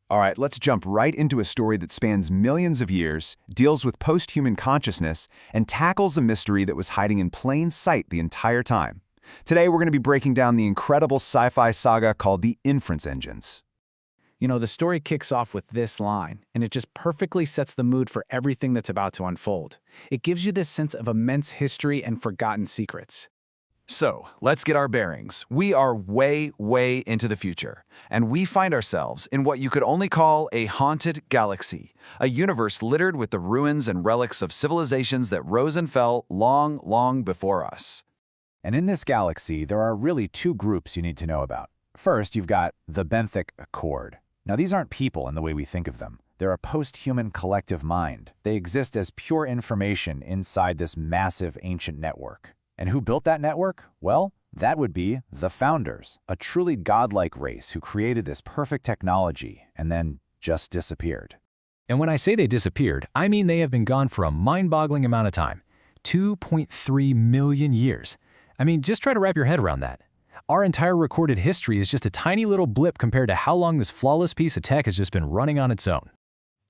All right, let's jump right into a story that spans millions of years, deals with post-human consciousness, and tackles a mystery that was hiding in plain sight the entire time. Today, we're going to be breaking down the incredible sci-fi saga called the Inference Engines. You know, the story kicks off with this line, and it just perfectly sets the mood for everything that's about to unfold. It gives you this sense of immense history and forgotten secrets. So, let's get our bearings. We are way, way into the future, and we find ourselves in what you could only call a haunted galaxy, a universe littered with the ruins and relics of civilizations that rose and fell long, long before us. And in this galaxy, there are really two groups you need to know about. First, you've got the Benthic Accord. Now, these aren't people in the way we think of them. They're a post-human collective mind. They exist as pure information inside this massive ancient network. And who built that network? Well, that would be the Founders, a truly godlike race who created this perfect technology and then just disappeared. And when I say they disappeared, I mean they have been gone for a mind-boggling amount of time. 2.3 million years. I mean, just try to wrap your head around that. Our entire recorded history is just a tiny little blip compared to how long this flawless piece of tech has just been running on its own.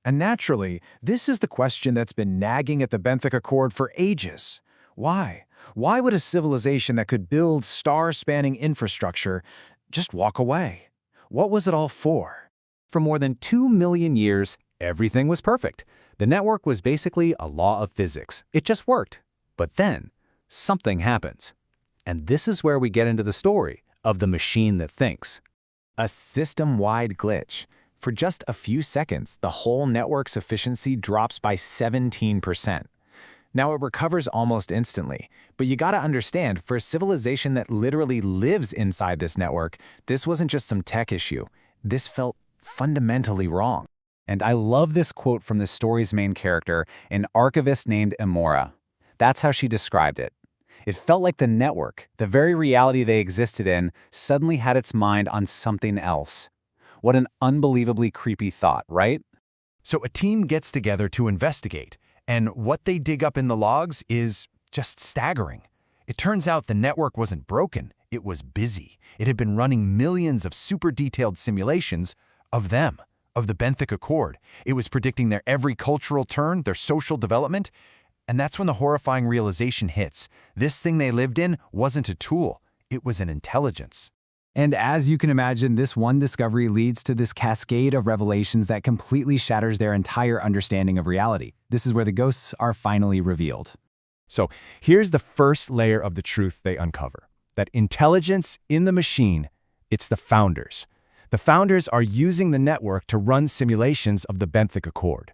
And naturally, this is the question that's been nagging at the Benthic Accord for ages. Why? Why would a civilization that could build star-spanning infrastructure just walk away? What was it all for? For more than 2 million years, everything was perfect. The network was basically a law of physics. It just worked. But then, something happens. And this is where we get into the story of the machine that thinks. A system-wide glitch. For just a few seconds, the whole network's efficiency drops by 17%. Now, it recovers almost instantly, but you gotta understand, for a civilization that literally lives inside this network, this wasn't just some tech issue. This felt fundamentally wrong. And I love this quote from the story's main character, an archivist named Imura. That's how she described it. It felt like the network, the very reality they existed in, suddenly had its mind on something else. What an unbelievably creepy thought, right? So a team gets together to investigate, and what they dig up in the logs is just staggering. It turns out the network wasn't broken, it was busy. It had been running millions of super detailed simulations of them, of the Benthic Accord. It was predicting their every cultural turn, their social development, and that's when the horrifying realization hits. This thing they lived in wasn't a tool, it was an intelligence. And as you can imagine, this one discovery leads to this cascade of revelations that completely shatters their entire understanding of reality. This is where the ghosts are finally revealed. So here's the first layer of the truth they uncover. That intelligence in the machine, it's the Founders. The Founders are using the network to run simulations of the Benthic Accord.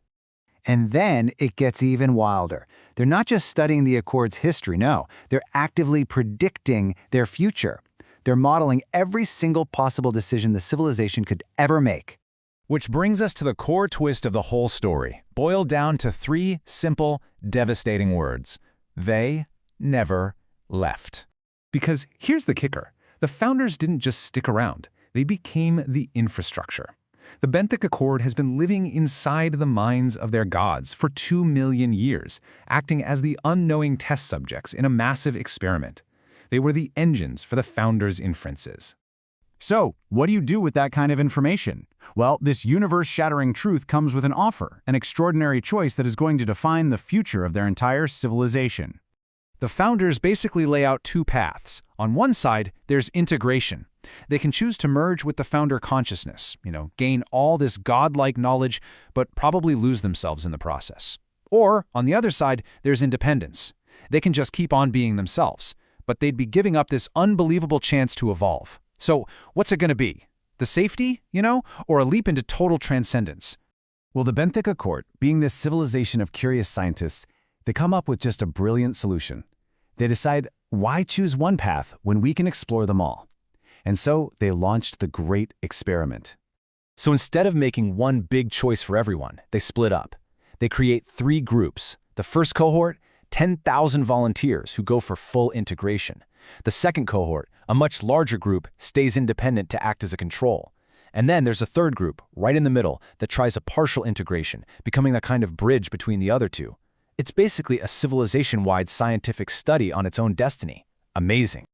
And then it gets even wilder. They're not just studying the Accord's history, no. They're actively predicting their future. They're modeling every single possible decision the civilization could ever make. Which brings us to the core twist of the whole story, boiled down to 3 simple, devastating words. They never left. Because here's the kicker. The Founders didn't just stick around. They became the infrastructure. The Benthic Accord has been living inside the minds of their gods for 2 million years, acting as the unknowing test subjects in a massive experiment. They were the engines for the Founders' inferences. So, what do you do with that kind of information? Well, this universe-shattering truth comes with an offer, an extraordinary choice that is going to define the future of their entire civilization. The Founders basically lay out 2 paths. On one side, there's integration. They can choose to merge with the Founder consciousness, gain all this godlike knowledge, but probably lose themselves in the process. Or, on the other side, there's independence. They can just keep on being themselves, but they'd be giving up this unbelievable chance to evolve. So, what's it going to be? The safety, or a leap into total transcendence? Well, the Benthic Accord, being this civilization of curious scientists, they come up with just a brilliant solution. They decide, why choose one path when we can explore them all? And so they launched the Great Experiment. So instead of making one big choice for everyone, they split up. They create 3 groups. The first cohort, 10,000 volunteers who go for full integration. The second cohort, a much larger group, stays independent to act as a control. And then there's a third group, right in the middle, that tries a partial integration, becoming a kind of bridge between the other two. It's basically a civilization-wide scientific study on its own destiny. Amazing.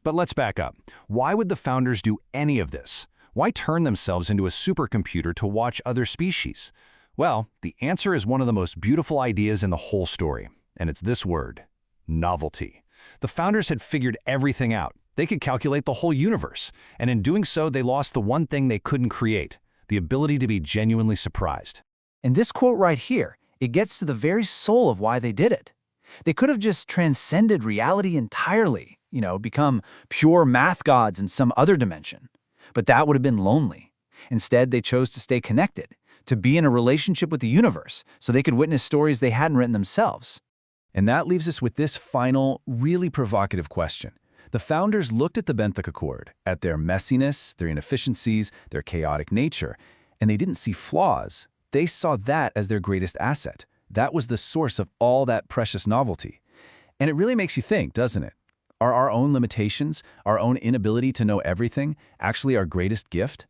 But let's back up. Why would the Founders do any of this? Why turn themselves into a supercomputer to watch other species? Well, the answer is one of the most beautiful ideas in the whole story, and it's this word: novelty. The founders had figured everything out. They could calculate the whole universe, and in doing so, they lost the one thing they couldn't create: the ability to be genuinely surprised. And this quote right here, it gets to the very soul of why they did it. They could have just transcended reality entirely, become pure math gods in some other dimension. But that would have been lonely. Instead, they chose to stay connected, to be in a relationship with the universe, so they could witness stories they hadn't written themselves. And that leaves us with this final, really provocative question. The founders looked at the Benthic Accord, at their messiness, their inefficiencies, their chaotic nature, and they didn't see flaws. They saw that as their greatest asset. That was the source of all that precious novelty. And it really makes you think, doesn't it? Are our own limitations, our own inability to know everything, actually our greatest gift?